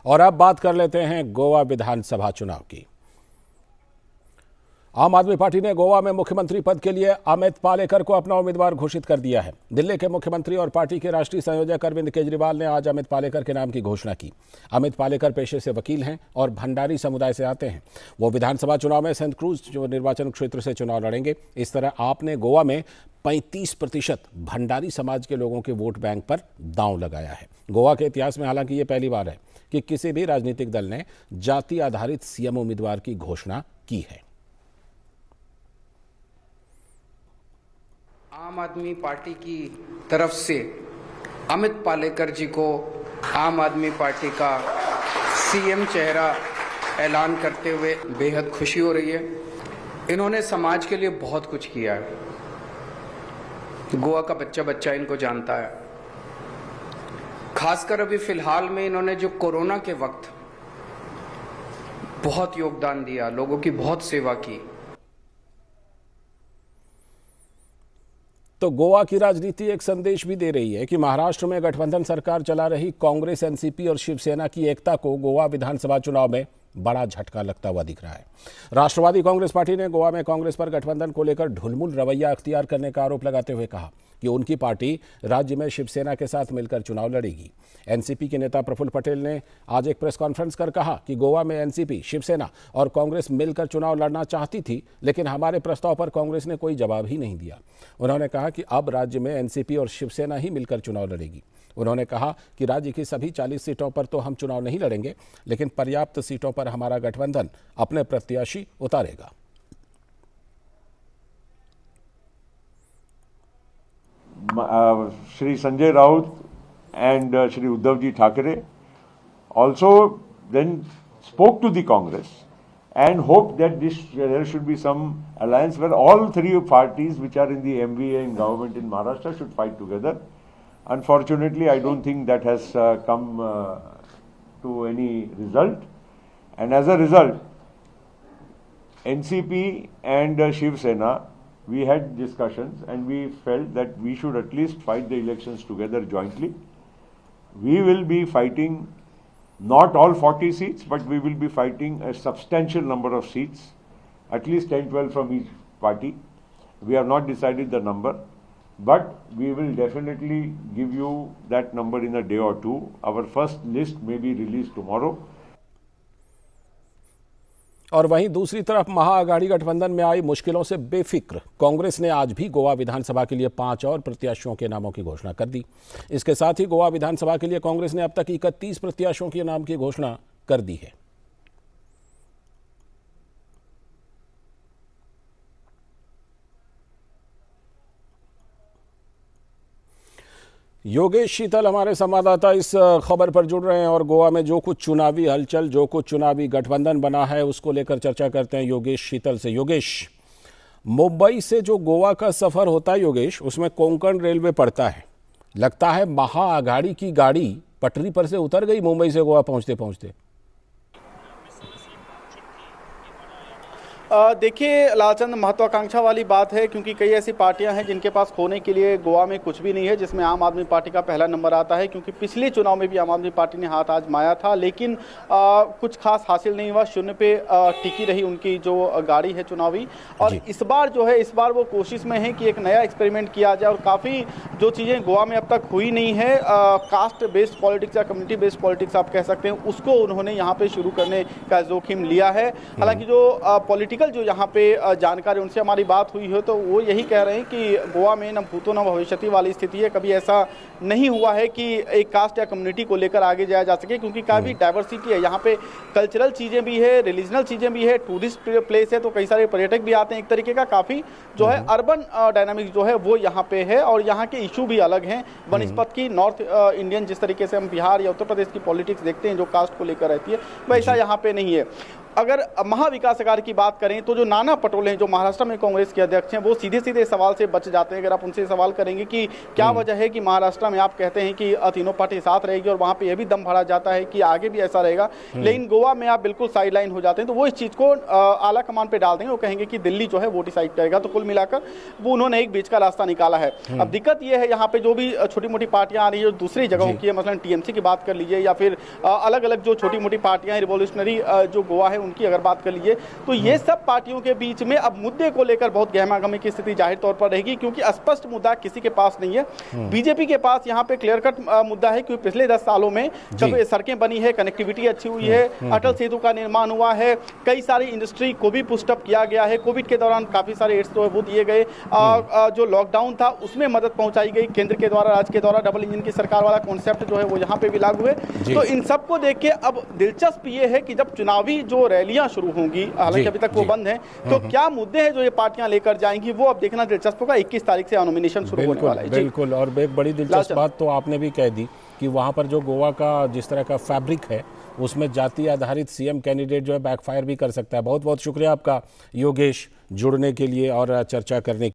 और अब बात कर लेते हैं गोवा विधानसभा चुनाव की। आम आदमी पार्टी ने गोवा में मुख्यमंत्री पद के लिए अमित पालेकर को अपना उम्मीदवार घोषित कर दिया है। दिल्ली के मुख्यमंत्री और पार्टी के राष्ट्रीय संयोजक अरविंद केजरीवाल ने आज अमित पालेकर के नाम की घोषणा की। अमित पालेकर पेशे से वकील हैं और भंडारी समुदाय से आते हैं। वो विधानसभा चुनाव में सेंट क्रूज निर्वाचन क्षेत्र से चुनाव लड़ेंगे। इस तरह आपने गोवा में 35% भंडारी समाज के लोगों के वोट बैंक पर दांव लगाया है। गोवा के इतिहास में हालांकि ये पहली बार है कि किसी भी राजनीतिक दल ने जाति आधारित सीएम उम्मीदवार की घोषणा की है। आम आदमी पार्टी की तरफ से अमित पालेकर जी को आम आदमी पार्टी का सीएम चेहरा ऐलान करते हुए बेहद खुशी हो रही है। इन्होंने समाज के लिए बहुत कुछ किया है। गोवा का बच्चा बच्चा इनको जानता है। खासकर अभी फिलहाल में इन्होंने जो कोरोना के वक्त बहुत योगदान दिया, लोगों की बहुत सेवा की। तो गोवा की राजनीति एक संदेश भी दे रही है कि महाराष्ट्र में गठबंधन सरकार चला रही कांग्रेस, एनसीपी और शिवसेना की एकता को गोवा विधानसभा चुनाव में बड़ा झटका लगता हुआ दिख रहा है। राष्ट्रवादी कांग्रेस पार्टी ने गोवा में कांग्रेस पर गठबंधन को लेकर ढुलमुल रवैया अख्तियार करने का आरोप लगाते हुए कहा कि उनकी पार्टी राज्य में शिवसेना के साथ मिलकर चुनाव लड़ेगी। एनसीपी के नेता प्रफुल्ल पटेल ने आज एक प्रेस कॉन्फ्रेंस कर कहा कि गोवा में एनसीपी, शिवसेना और कांग्रेस मिलकर चुनाव लड़ना चाहती थी, लेकिन हमारे प्रस्ताव पर कांग्रेस ने कोई जवाब ही नहीं दिया। उन्होंने कहा कि अब राज्य में एनसीपी और शिवसेना ही मिलकर चुनाव लड़ेगी। उन्होंने कहा कि राज्य की सभी 40 सीटों पर तो हम चुनाव नहीं लड़ेंगे, लेकिन पर्याप्त सीटों पर हमारा गठबंधन अपने प्रत्याशी उतारेगा। Shri Sanjay Raut and Shri Uddhavji Thackeray also then spoke to the Congress and hoped that there should be some alliance where all three parties which are in the MVA in government in Maharashtra should fight together. Unfortunately, I don't think that has come to any result, and as a result, NCP and Shiv Sena, we had discussions and we felt that we should at least fight the elections together jointly. We will be fighting not all 40 seats, but we will be fighting a substantial number of seats, at least 10-12 from each party. We have not decided the number, but we will definitely give you that number in a day or two. Our first list may be released tomorrow. और वहीं दूसरी तरफ महाअघाड़ी गठबंधन में आई मुश्किलों से बेफिक्र कांग्रेस ने आज भी गोवा विधानसभा के लिए 5 और प्रत्याशियों के नामों की घोषणा कर दी। इसके साथ ही गोवा विधानसभा के लिए कांग्रेस ने अब तक 31 प्रत्याशियों के नाम की घोषणा कर दी है। योगेश शीतल हमारे संवाददाता इस खबर पर जुड़ रहे हैं और गोवा में जो कुछ चुनावी हलचल, जो कुछ चुनावी गठबंधन बना है, उसको लेकर चर्चा करते हैं योगेश शीतल से। योगेश, मुंबई से जो गोवा का सफर होता है योगेश, उसमें कोंकण रेलवे पड़ता है। लगता है महाअघाड़ी की गाड़ी पटरी पर से उतर गई मुंबई से गोवा पहुंचते पहुंचते। देखिए लालचंद, महत्वाकांक्षा वाली बात है क्योंकि कई ऐसी पार्टियां हैं जिनके पास खोने के लिए गोवा में कुछ भी नहीं है, जिसमें आम आदमी पार्टी का पहला नंबर आता है। क्योंकि पिछले चुनाव में भी आम आदमी पार्टी ने हाथ आजमाया था, लेकिन कुछ खास हासिल नहीं हुआ। शून्य पे टिकी रही उनकी जो गाड़ी है चुनावी। और इस बार जो है, इस बार वो कोशिश में है कि एक नया एक्सपेरिमेंट किया जाए और काफ़ी जो चीज़ें गोवा में अब तक हुई नहीं है, कास्ट बेस्ड पॉलिटिक्स या कम्युनिटी बेस्ड पॉलिटिक्स आप कह सकते हैं, उसको उन्होंने यहाँ पे शुरू करने का जोखिम लिया है। हालांकि जो पॉलिटिकल जो यहाँ पे जानकारी उनसे हमारी बात हुई है तो वो यही कह रहे हैं कि गोवा में न भूतो न भविष्यति वाली स्थिति है। कभी ऐसा नहीं हुआ है कि एक कास्ट या कम्युनिटी को लेकर आगे जाया जा सके, क्योंकि काफ़ी डाइवर्सिटी है यहाँ पे। कल्चरल चीज़ें भी है, रिलीजनल चीज़ें भी है, टूरिस्ट प्लेस है, तो कई सारे पर्यटक भी आते हैं। एक तरीके का काफ़ी जो है अर्बन डायनामिक्स जो है वो यहाँ पे है और यहाँ के इशू भी अलग हैं बनस्पत की। नॉर्थ इंडियन जिस तरीके से हम बिहार या उत्तर प्रदेश की पॉलिटिक्स देखते हैं जो कास्ट को लेकर रहती है, वैसा यहाँ पे नहीं है। अगर महाविकास अघाड़ी की बात करें करें तो जो नाना पटोले हैं, जो महाराष्ट्र में कांग्रेस के अध्यक्ष हैं, वो सीधे सीधे सवाल से बच जाते हैं। अगर आप उनसे सवाल करेंगे कि क्या वजह है कि महाराष्ट्र में आप कहते हैं कि तीनों पार्टी साथ रहेगी और वहां पे यह भी दम भरा जाता है कि आगे भी ऐसा रहेगा, लेकिन गोवा में आप बिल्कुल साइडलाइन हो जाते हैं, तो वो इस चीज को आला कमान पे डाल देंगे। वो कहेंगे कि दिल्ली जो है वो डिसाइड करेगा। तो कुल मिलाकर वो उन्होंने एक बीच का रास्ता निकाला है। अब दिक्कत यह है यहाँ पे जो भी छोटी मोटी पार्टियां आ रही है जो दूसरी जगहों की है, मसलन टीएमसी की बात कर लीजिए या फिर अलग अलग जो छोटी मोटी पार्टियां रिवॉल्यूशनरी जो गोवा है उनकी अगर बात कर लीजिए, तो ये सब पार्टियों के बीच में अब मुद्दे को लेकर बहुत गहमागमी की स्थिति जाहिर तौर पर रहेगी, क्योंकि स्पष्ट मुद्दा किसी के पास नहीं है। बीजेपी के पास यहाँ पे क्लियर कट मुद्दा है, क्योंकि पिछले 10 सालों में जब सड़कें बनी है, कनेक्टिविटी अच्छी हुई है, अटल सेतु का निर्माण हुआ है, कई सारी इंडस्ट्री को भी पुस्टअप किया गया है, कोविड के दौरान काफी सारे एड्स तो वो दिए गए, जो लॉकडाउन था उसमें मदद पहुंचाई गई केंद्र के द्वारा, राज्य के द्वारा डबल इंजन की सरकार वाला कॉन्सेप्ट जो है वो यहाँ पे भी लागू है। तो इन सबको देख के अब दिलचस्प ये है कि जब चुनावी जो रैलियां शुरू होंगी, हालांकि अभी तक वो बंद है, तो क्या मुद्दे हैं जो ये पार्टियां लेकर जाएंगी वो अब देखना दिलचस्प होगा। 21 तारीख से नॉमिनेशन शुरू होने वाला है। बिल्कुल, और एक बड़ी दिलचस्प बात तो आपने भी कह दी कि वहाँ पर जो गोवा का जिस तरह का फैब्रिक है उसमें जाति आधारित सीएम कैंडिडेट जो है बैकफायर भी कर सकता है। बहुत बहुत शुक्रिया आपका योगेश, जुड़ने के लिए और चर्चा करने